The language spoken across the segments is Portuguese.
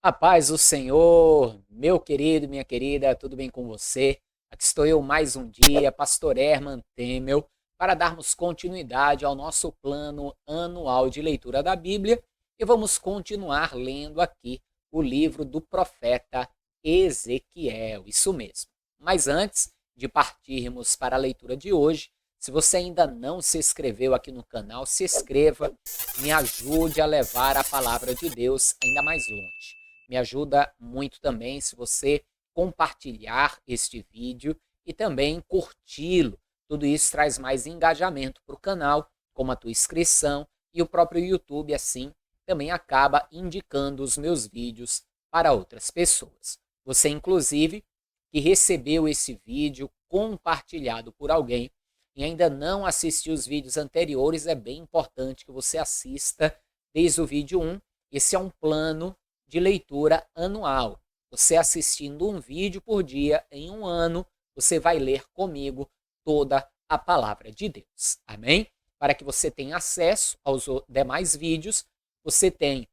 A paz do Senhor, meu querido, minha querida, tudo bem com você? Aqui estou eu mais um dia, Pastor Herman Temel, para darmos continuidade ao nosso plano anual de leitura da Bíblia e vamos continuar lendo aqui o livro do profeta Ezequiel, isso mesmo. Mas antes de partirmos para a leitura de hoje, se você ainda não se inscreveu aqui no canal, se inscreva, me ajude a levar a palavra de Deus ainda mais longe. Me ajuda muito também se você compartilhar este vídeo e também curti-lo. Tudo isso traz mais engajamento para o canal, como a tua inscrição, e o próprio YouTube, assim, também acaba indicando os meus vídeos para outras pessoas. Você, inclusive, que recebeu esse vídeo compartilhado por alguém e ainda não assistiu os vídeos anteriores, é bem importante que você assista desde o vídeo 1. Esse é um plano de leitura anual. Você assistindo um vídeo por dia em um ano, você vai ler comigo toda a palavra de Deus. Amém? Para que você tenha acesso aos demais vídeos, você tem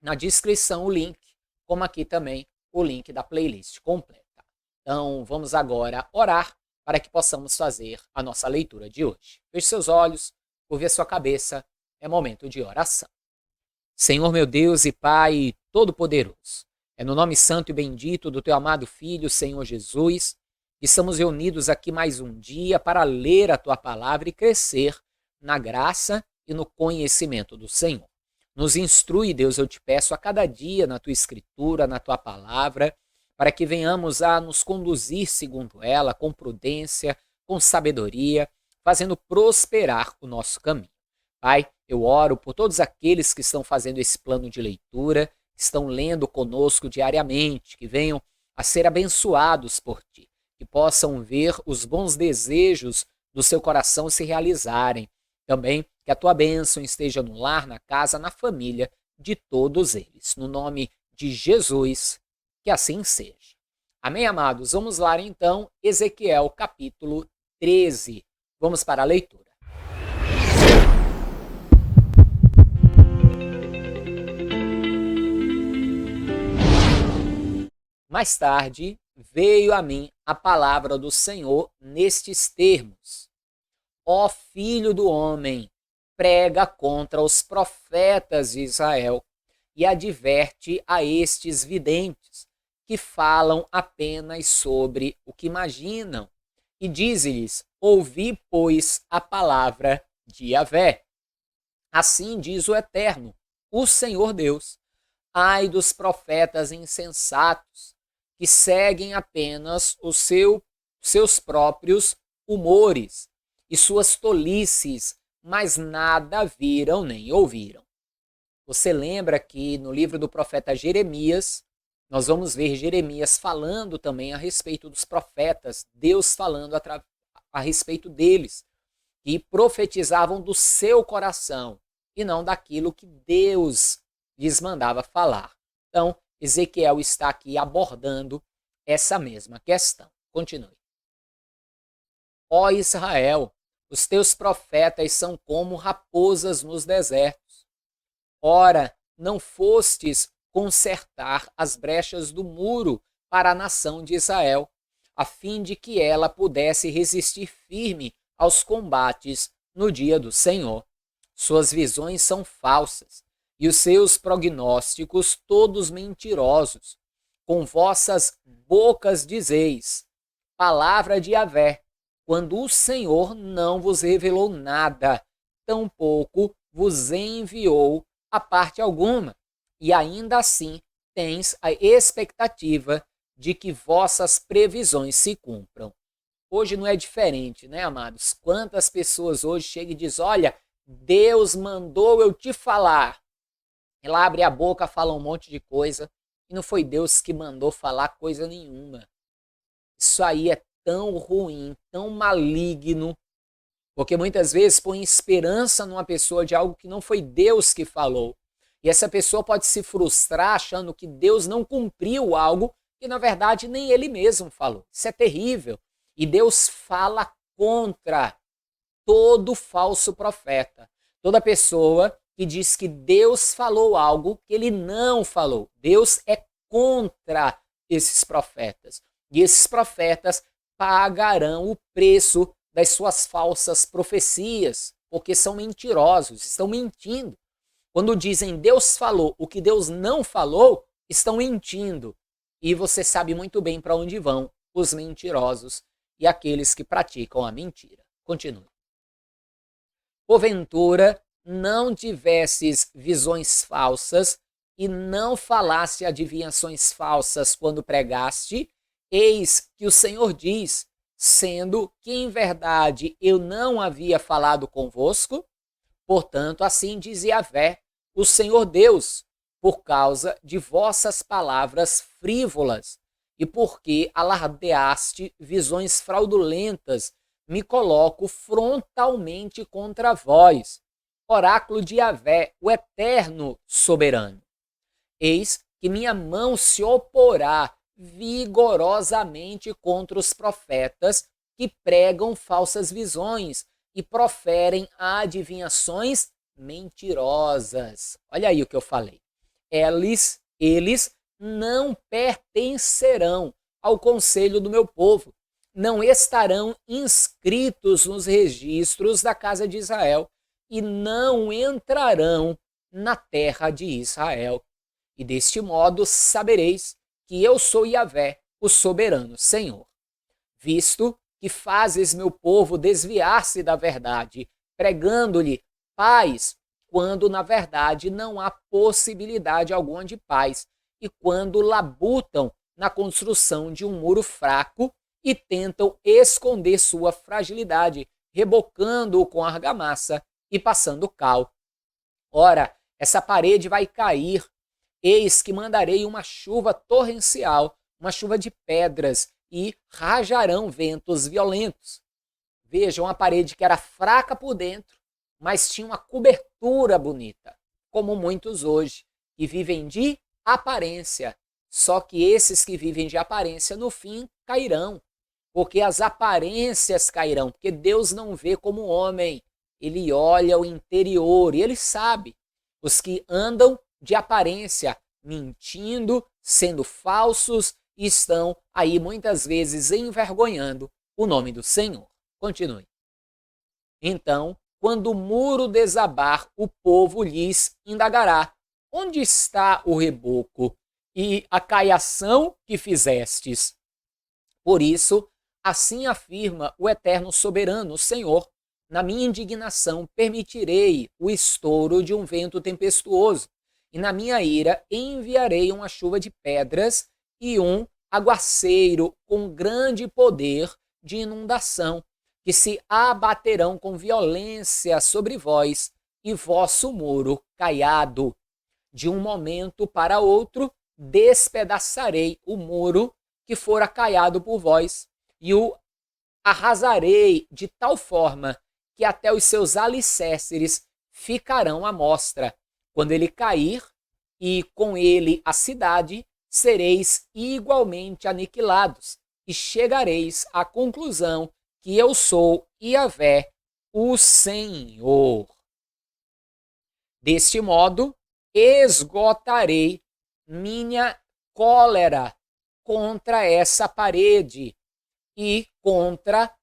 na descrição o link, como aqui também o link da playlist completa. Então, vamos agora orar para que possamos fazer a nossa leitura de hoje. Feche seus olhos, curve a sua cabeça, é momento de oração. Senhor meu Deus e Pai Todo-Poderoso, é no nome santo e bendito do Teu amado Filho, Senhor Jesus, que estamos reunidos aqui mais um dia para ler a Tua palavra e crescer na graça e no conhecimento do Senhor. Nos instrui, Deus, eu te peço, a cada dia na Tua Escritura, na Tua palavra, para que venhamos a nos conduzir segundo ela, com prudência, com sabedoria, fazendo prosperar o nosso caminho. Pai, eu oro por todos aqueles que estão fazendo esse plano de leitura, que estão lendo conosco diariamente, que venham a ser abençoados por Ti, que possam ver os bons desejos do seu coração se realizarem. Também que a Tua bênção esteja no lar, na casa, na família de todos eles. No nome de Jesus, que assim seja. Amém, amados? Vamos lá então, Ezequiel capítulo 13. Vamos para a leitura. Mais tarde, veio a mim a palavra do Senhor nestes termos: Ó filho do homem, prega contra os profetas de Israel e adverte a estes videntes, que falam apenas sobre o que imaginam, e dize-lhes: ouvi, pois, a palavra de Yahvé. Assim diz o Eterno, o Senhor Deus: ai dos profetas insensatos, que seguem apenas seus próprios humores e suas tolices, mas nada viram nem ouviram. Você lembra que no livro do profeta Jeremias, nós vamos ver Jeremias falando também a respeito dos profetas, Deus falando a respeito deles, que profetizavam do seu coração e não daquilo que Deus lhes mandava falar. Então, Ezequiel está aqui abordando essa mesma questão. Continue. Ó Israel, os teus profetas são como raposas nos desertos. Ora, não fostes consertar as brechas do muro para a nação de Israel, a fim de que ela pudesse resistir firme aos combates no dia do Senhor. Suas visões são falsas, e os seus prognósticos todos mentirosos. Com vossas bocas dizeis: palavra de Yahvé, quando o Senhor não vos revelou nada, tampouco vos enviou a parte alguma, e ainda assim tens a expectativa de que vossas previsões se cumpram. Hoje não é diferente, né, amados? Quantas pessoas hoje chegam e dizem: olha, Deus mandou eu te falar. Ela abre a boca, fala um monte de coisa, e não foi Deus que mandou falar coisa nenhuma. Isso aí é tão ruim, tão maligno, porque muitas vezes põe esperança numa pessoa de algo que não foi Deus que falou. E essa pessoa pode se frustrar achando que Deus não cumpriu algo que na verdade nem ele mesmo falou. Isso é terrível. E Deus fala contra todo falso profeta, toda pessoa que diz que Deus falou algo que ele não falou. Deus é contra esses profetas. E esses profetas pagarão o preço das suas falsas profecias, porque são mentirosos, estão mentindo. Quando dizem Deus falou o que Deus não falou, estão mentindo. E você sabe muito bem para onde vão os mentirosos e aqueles que praticam a mentira. Continue. Porventura, não tivesses visões falsas e não falasse adivinhações falsas quando pregaste, eis que o Senhor diz, sendo que em verdade eu não havia falado convosco, portanto assim diz Yahvé, o Senhor Deus, por causa de vossas palavras frívolas, e porque alardeaste visões fraudulentas, me coloco frontalmente contra vós. Oráculo de Yahvé, o eterno soberano. Eis que minha mão se oporá vigorosamente contra os profetas que pregam falsas visões e proferem adivinhações mentirosas. Olha aí o que eu falei. Eles não pertencerão ao conselho do meu povo, não estarão inscritos nos registros da casa de Israel e não entrarão na terra de Israel. E deste modo sabereis que eu sou Yahvé, o soberano Senhor. Visto que fazes meu povo desviar-se da verdade, pregando-lhe paz, quando na verdade não há possibilidade alguma de paz, e quando labutam na construção de um muro fraco e tentam esconder sua fragilidade, rebocando-o com argamassa e passando cal. Ora, essa parede vai cair, eis que mandarei uma chuva torrencial, uma chuva de pedras, e rajarão ventos violentos. Vejam a parede que era fraca por dentro, mas tinha uma cobertura bonita, como muitos hoje, que vivem de aparência. Só que esses que vivem de aparência, no fim, cairão, porque as aparências cairão, porque Deus não vê como homem, ele olha o interior e ele sabe. Os que andam de aparência, mentindo, sendo falsos, estão aí muitas vezes envergonhando o nome do Senhor. Continue. Então, quando o muro desabar, o povo lhes indagará: onde está o reboco e a caiação que fizestes? Por isso, assim afirma o eterno soberano, o Senhor, na minha indignação permitirei o estouro de um vento tempestuoso, e na minha ira enviarei uma chuva de pedras e um aguaceiro com grande poder de inundação, que se abaterão com violência sobre vós e vosso muro caiado. De um momento para outro, despedaçarei o muro que fora caiado por vós, e o arrasarei de tal forma que até os seus alicerces ficarão à mostra. Quando ele cair, e com ele a cidade, sereis igualmente aniquilados, e chegareis à conclusão que eu sou Yahvé, o Senhor. Deste modo, esgotarei minha cólera contra essa parede e contra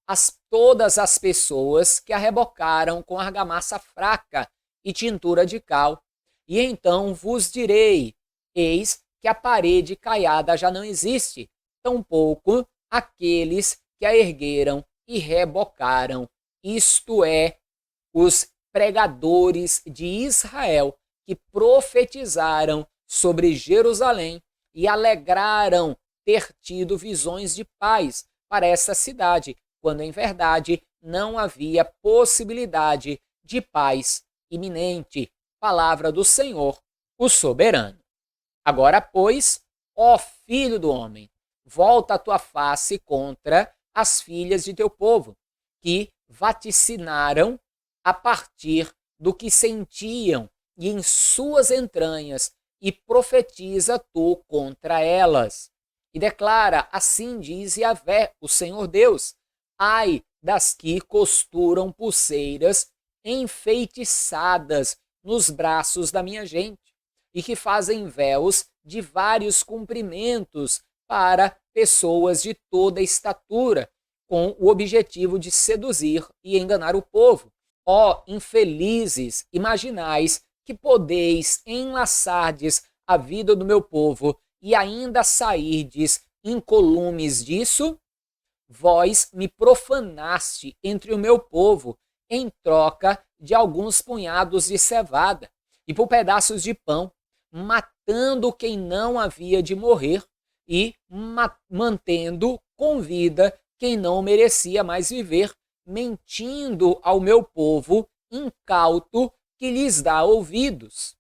todas as pessoas que a rebocaram com argamassa fraca e tintura de cal. E então vos direi: eis que a parede caiada já não existe, tampouco aqueles que a ergueram e rebocaram, isto é, os pregadores de Israel que profetizaram sobre Jerusalém e alegraram ter tido visões de paz para essa cidade, quando em verdade não havia possibilidade de paz iminente. Palavra do Senhor, o soberano. Agora, pois, ó filho do homem, volta a tua face contra as filhas de teu povo, que vaticinaram a partir do que sentiam e em suas entranhas, e profetiza tu contra elas. E declara: assim diz Yahvé, o Senhor Deus: ai das que costuram pulseiras enfeitiçadas nos braços da minha gente, e que fazem véus de vários comprimentos para pessoas de toda estatura, com o objetivo de seduzir e enganar o povo. Ó infelizes, imaginais que podeis enlaçardes a vida do meu povo e ainda sairdes incolumes disso? Vós me profanaste entre o meu povo em troca de alguns punhados de cevada e por pedaços de pão, matando quem não havia de morrer e mantendo com vida quem não merecia mais viver, mentindo ao meu povo incauto que lhes dá ouvidos.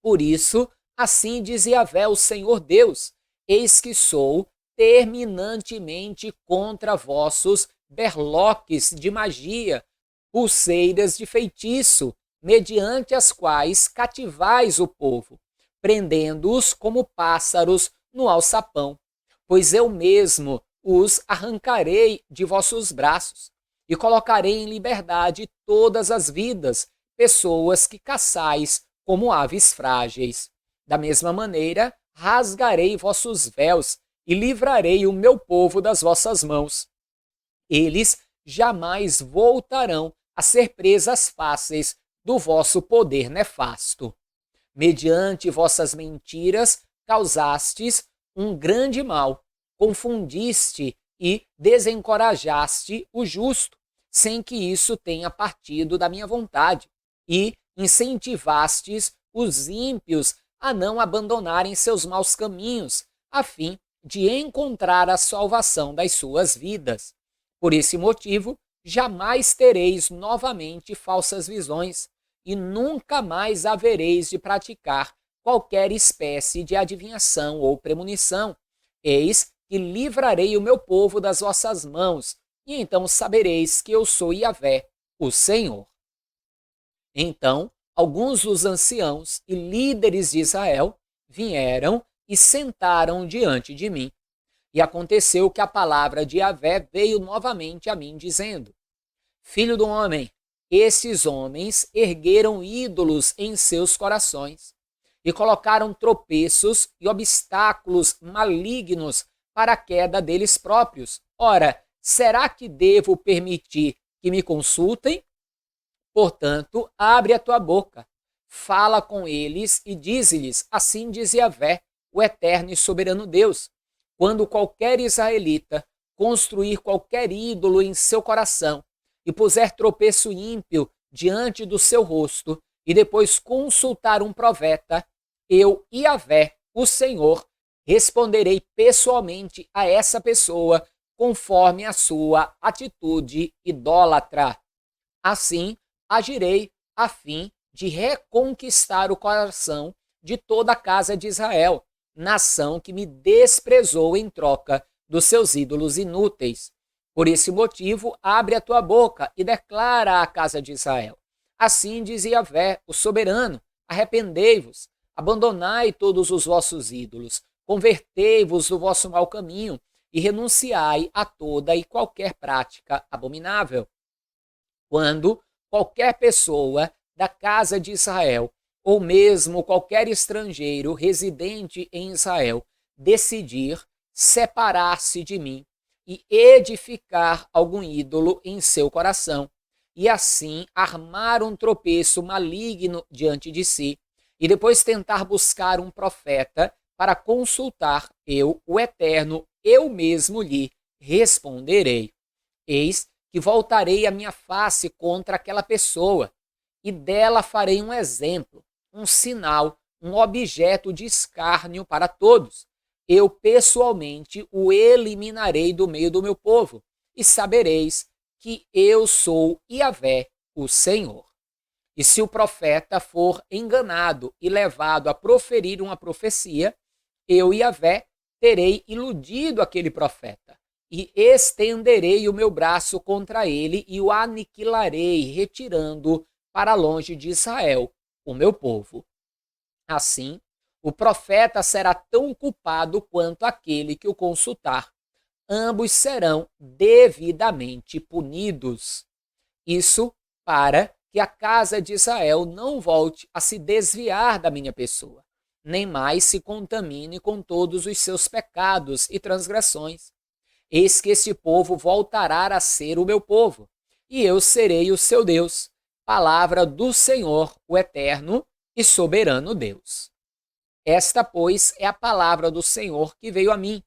Por isso, assim diz Yahvé, o Senhor Deus: eis que sou terminantemente contra vossos berloques de magia, pulseiras de feitiço, mediante as quais cativais o povo, prendendo-os como pássaros no alçapão. Pois eu mesmo os arrancarei de vossos braços e colocarei em liberdade todas as vidas, pessoas que caçais como aves frágeis. Da mesma maneira, rasgarei vossos véus e livrarei o meu povo das vossas mãos. Eles jamais voltarão a ser presas fáceis do vosso poder nefasto. Mediante vossas mentiras, causastes um grande mal, confundiste e desencorajaste o justo, sem que isso tenha partido da minha vontade, e incentivastes os ímpios a não abandonarem seus maus caminhos, a fim de encontrar a salvação das suas vidas. Por esse motivo, jamais tereis novamente falsas visões, e nunca mais havereis de praticar qualquer espécie de adivinhação ou premonição. Eis que livrarei o meu povo das vossas mãos, e então sabereis que eu sou Yahvé, o Senhor. Então, alguns dos anciãos e líderes de Israel vieram e sentaram diante de mim. E aconteceu que a palavra de Yahvé veio novamente a mim, dizendo: Filho do homem, esses homens ergueram ídolos em seus corações e colocaram tropeços e obstáculos malignos para a queda deles próprios. Ora, será que devo permitir que me consultem? Portanto, abre a tua boca, fala com eles e dize-lhes: assim diz Yahvé, o eterno e soberano Deus: quando qualquer israelita construir qualquer ídolo em seu coração e puser tropeço ímpio diante do seu rosto e depois consultar um profeta, eu, Yahvé, o Senhor, responderei pessoalmente a essa pessoa conforme a sua atitude idólatra. Assim, agirei a fim de reconquistar o coração de toda a casa de Israel, nação que me desprezou em troca dos seus ídolos inúteis. Por esse motivo, abre a tua boca e declara à casa de Israel: assim diz Yahvé, o soberano: arrependei-vos, abandonai todos os vossos ídolos, convertei-vos do vosso mau caminho e renunciai a toda e qualquer prática abominável. Quando qualquer pessoa da casa de Israel, ou mesmo qualquer estrangeiro residente em Israel, decidir separar-se de mim e edificar algum ídolo em seu coração, e assim armar um tropeço maligno diante de si, e depois tentar buscar um profeta para consultar, eu, o Eterno, eu mesmo lhe responderei. Eis que voltarei a minha face contra aquela pessoa, e dela farei um exemplo, um sinal, um objeto de escárnio para todos. Eu pessoalmente o eliminarei do meio do meu povo, e sabereis que eu sou Yahvé, o Senhor. E se o profeta for enganado e levado a proferir uma profecia, eu, Yahvé, terei iludido aquele profeta, e estenderei o meu braço contra ele e o aniquilarei, retirando-o para longe de Israel, o meu povo. Assim, o profeta será tão culpado quanto aquele que o consultar. Ambos serão devidamente punidos. Isso para que a casa de Israel não volte a se desviar da minha pessoa, nem mais se contamine com todos os seus pecados e transgressões. Eis que este povo voltará a ser o meu povo, e eu serei o seu Deus. Palavra do Senhor, o eterno e soberano Deus. Esta, pois, é a palavra do Senhor que veio a mim.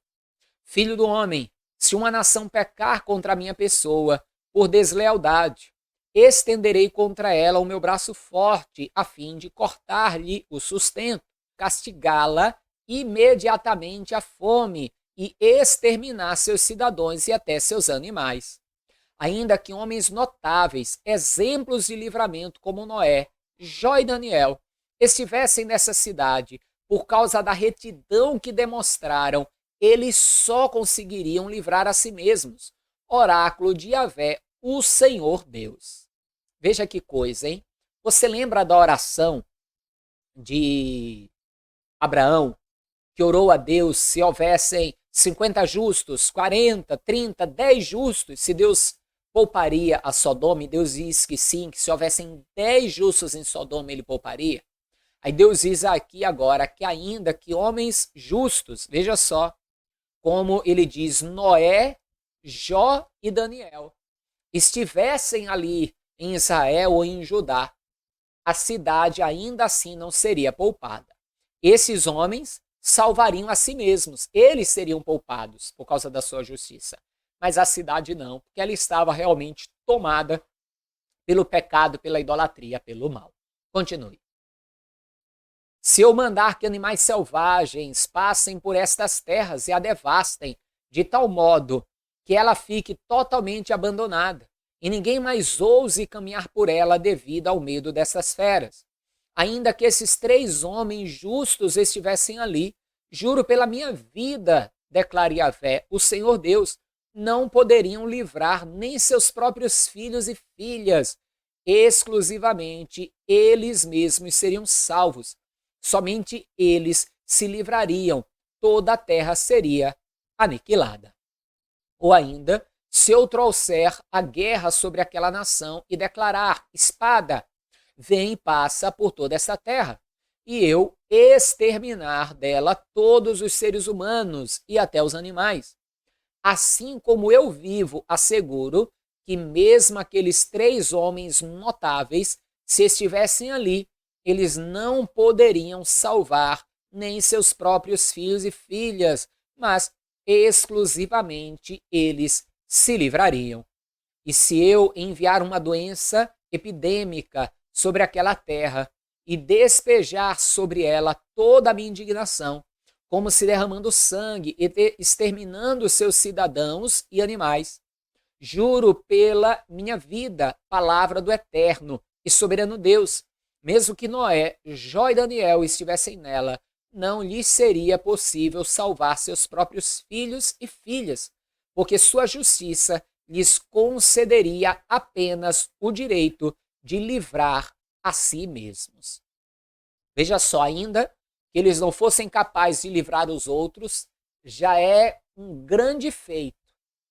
Filho do homem, se uma nação pecar contra a minha pessoa por deslealdade, estenderei contra ela o meu braço forte, a fim de cortar-lhe o sustento, castigá-la imediatamente a fome e exterminar seus cidadãos e até seus animais. Ainda que homens notáveis, exemplos de livramento como Noé, Jó e Daniel, estivessem nessa cidade por causa da retidão que demonstraram, eles só conseguiriam livrar a si mesmos. Oráculo de Yahvé, o Senhor Deus. Veja que coisa, hein? Você lembra da oração de Abraão, que orou a Deus se houvessem 50 justos, 40, 30, 10 justos, se Deus pouparia a Sodoma? E Deus diz que sim, que se houvessem 10 justos em Sodoma, ele pouparia. Aí Deus diz aqui agora que ainda que homens justos, veja só como ele diz, Noé, Jó e Daniel, estivessem ali em Israel ou em Judá, a cidade ainda assim não seria poupada. Esses homens salvariam a si mesmos, eles seriam poupados por causa da sua justiça. Mas a cidade não, porque ela estava realmente tomada pelo pecado, pela idolatria, pelo mal. Continue. Se eu mandar que animais selvagens passem por estas terras e a devastem, de tal modo que ela fique totalmente abandonada, e ninguém mais ouse caminhar por ela devido ao medo dessas feras. Ainda que esses 3 homens justos estivessem ali, juro pela minha vida, declara Yahvé, o Senhor Deus, não poderiam livrar nem seus próprios filhos e filhas. Exclusivamente eles mesmos seriam salvos. Somente eles se livrariam, toda a terra seria aniquilada. Ou ainda, se eu trouxer a guerra sobre aquela nação e declarar, espada, vem e passa por toda essa terra, e eu exterminar dela todos os seres humanos e até os animais. Assim como eu vivo, asseguro que mesmo aqueles 3 homens notáveis, se estivessem ali, eles não poderiam salvar nem seus próprios filhos e filhas, mas exclusivamente eles se livrariam. E se eu enviar uma doença epidêmica sobre aquela terra e despejar sobre ela toda a minha indignação, como se derramando sangue e exterminando seus cidadãos e animais, juro pela minha vida, palavra do eterno e soberano Deus, mesmo que Noé, Jó e Daniel estivessem nela, não lhes seria possível salvar seus próprios filhos e filhas, porque sua justiça lhes concederia apenas o direito de livrar a si mesmos. Veja só, ainda que eles não fossem capazes de livrar os outros, já é um grande feito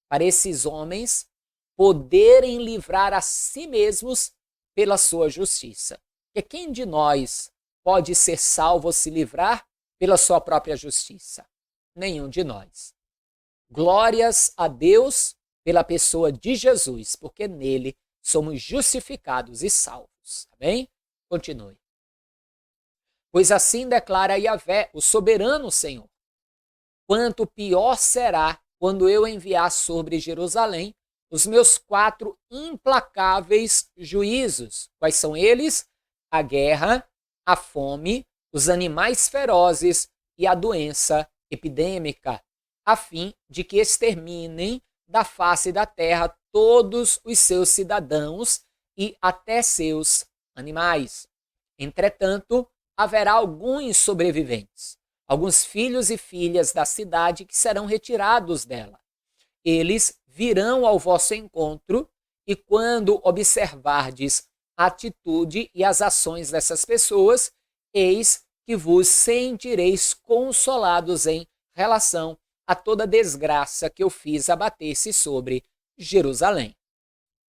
para esses homens poderem livrar a si mesmos pela sua justiça. Porque quem de nós pode ser salvo ou se livrar pela sua própria justiça? Nenhum de nós. Glórias a Deus pela pessoa de Jesus, porque nele somos justificados e salvos. Tá bem? Continue. Pois assim declara Yahvé, o soberano Senhor. Quanto pior será quando eu enviar sobre Jerusalém os meus 4 implacáveis juízos. Quais são eles? A guerra, a fome, os animais ferozes e a doença epidêmica, a fim de que exterminem da face da terra todos os seus cidadãos e até seus animais. Entretanto, haverá alguns sobreviventes, alguns filhos e filhas da cidade que serão retirados dela. Eles virão ao vosso encontro e quando observardes a atitude e as ações dessas pessoas, eis que vos sentireis consolados em relação a toda a desgraça que eu fiz abater-se sobre Jerusalém.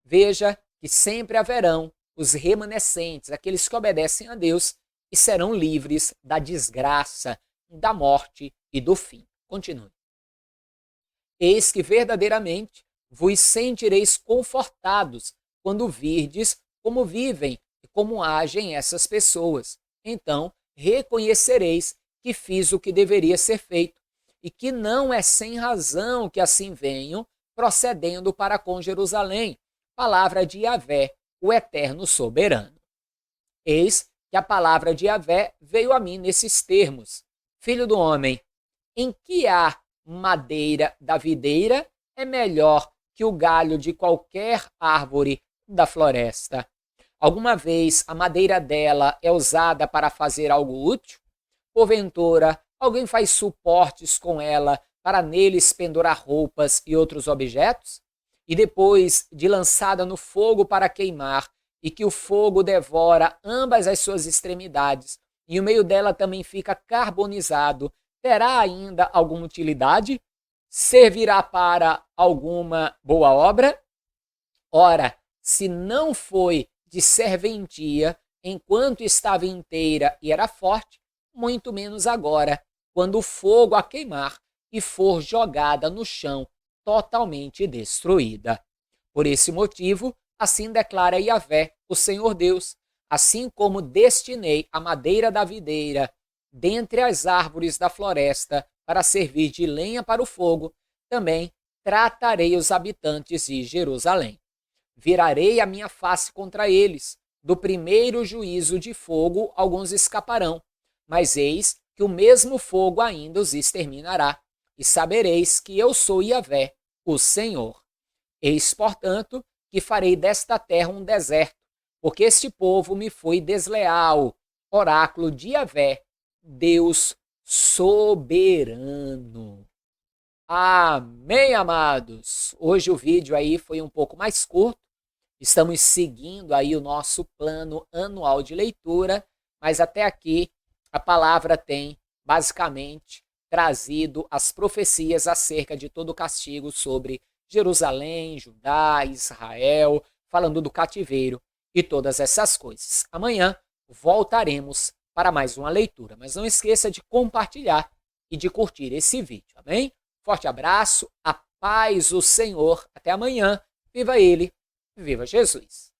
Veja que sempre haverão os remanescentes, aqueles que obedecem a Deus, e serão livres da desgraça, da morte e do fim. Continue. Eis que verdadeiramente vos sentireis confortados quando virdes como vivem e como agem essas pessoas. Então reconhecereis que fiz o que deveria ser feito e que não é sem razão que assim venho procedendo para com Jerusalém. Palavra de Yahvé, o eterno soberano. Eis que a palavra de Yahvé veio a mim nesses termos: Filho do homem, em que há madeira da videira é melhor que o galho de qualquer árvore da floresta. Alguma vez a madeira dela é usada para fazer algo útil? Porventura, alguém faz suportes com ela para neles pendurar roupas e outros objetos? E depois de lançada no fogo para queimar, e que o fogo devora ambas as suas extremidades, e o meio dela também fica carbonizado, terá ainda alguma utilidade? Servirá para alguma boa obra? Ora, se não foi de serventia enquanto estava inteira e era forte, muito menos agora, quando o fogo a queimar e for jogada no chão, totalmente destruída. Por esse motivo, assim declara Yahvé, o Senhor Deus, assim como destinei a madeira da videira dentre as árvores da floresta para servir de lenha para o fogo, também tratarei os habitantes de Jerusalém. Virarei a minha face contra eles. Do primeiro juízo de fogo, alguns escaparão, mas eis que o mesmo fogo ainda os exterminará, e sabereis que eu sou Yahvé, o Senhor. Eis, portanto, que farei desta terra um deserto, porque este povo me foi desleal. Oráculo de Yahvé, Deus soberano. Amém, amados? Hoje o vídeo aí foi um pouco mais curto. Estamos seguindo aí o nosso plano anual de leitura, mas até aqui a palavra tem basicamente trazido as profecias acerca de todo o castigo sobre Jerusalém, Judá, Israel, falando do cativeiro e todas essas coisas. Amanhã voltaremos para mais uma leitura, mas não esqueça de compartilhar e de curtir esse vídeo, amém? Forte abraço, a paz do Senhor, até amanhã, viva Ele, viva Jesus!